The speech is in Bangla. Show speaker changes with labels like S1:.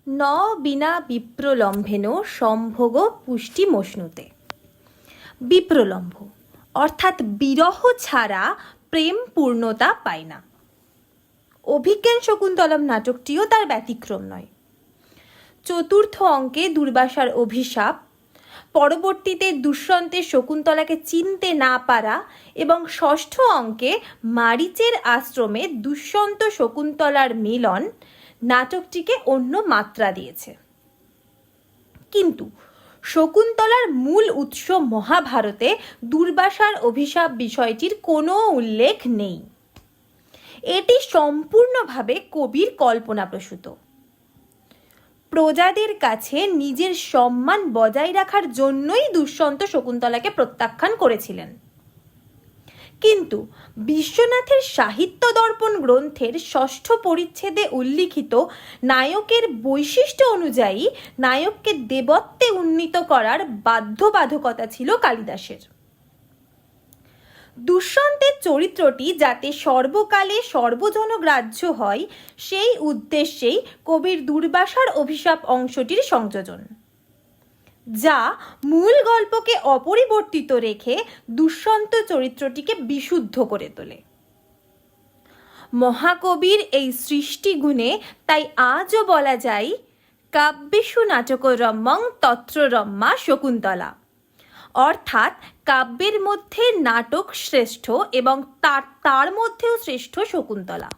S1: ন বিনা বিপ্রলম্ভেন সম্ভোগ পুষ্টিমশ্নুতে। বিপ্রলম্ভ অর্থাৎ বিরহ ছাড়া প্রেম পূর্ণতা পায় না। অভিজ্ঞান শকুন্তলম নাটকটিও তার ব্যতিক্রম নয়। চতুর্থ অঙ্কে দুর্বাসার অভিশাপ, পরবর্তীতে দুষ্যন্তের শকুন্তলাকে চিনতে না পারা এবং ষষ্ঠ অঙ্কে মারীচের আশ্রমে দুষ্যন্ত শকুন্তলার মিলন নাটকটিকে অন্য মাত্রা দিয়েছে। কিন্তু শকুন্তলার মূল উৎস মহাভারতে দুর্বাসার অভিশাপ বিষয়টির কোনো উল্লেখ নেই। এটি সম্পূর্ণভাবে কবির কল্পনাপ্রসূত। প্রজাদের কাছে নিজের সম্মান বজায় রাখার জন্যই দুষ্যন্ত শকুন্তলাকে প্রত্যাখ্যান করেছিলেন। কিন্তু বিশ্বনাথের সাহিত্য দর্পণ গ্রন্থের ষষ্ঠ পরিচ্ছেদে উল্লিখিত নায়কের বৈশিষ্ট্য অনুযায়ী নায়ককে দেবত্বে উন্নীত করার বাধ্যবাধকতা ছিল কালিদাসের। দুষ্যন্তের চরিত্রটি যাতে সর্বকালে সর্বজনগ্রাহ্য হয় সেই উদ্দেশ্যেই কবির দুর্বাসার অভিশাপ অংশটির সংযোজন, যা মূল গল্পকে অপরিবর্তিত রেখে দুষ্যন্ত চরিত্রটিকে বিশুদ্ধ করে তোলে। মহাকবির এই সৃষ্টিগুণে তাই আজও বলা যায় কাব্যেষু নাটকরম্যং তত্র রম্যা শকুন্তলা, অর্থাৎ কাব্যের মধ্যে নাটক শ্রেষ্ঠ এবং তার মধ্যেও শ্রেষ্ঠ শকুন্তলা।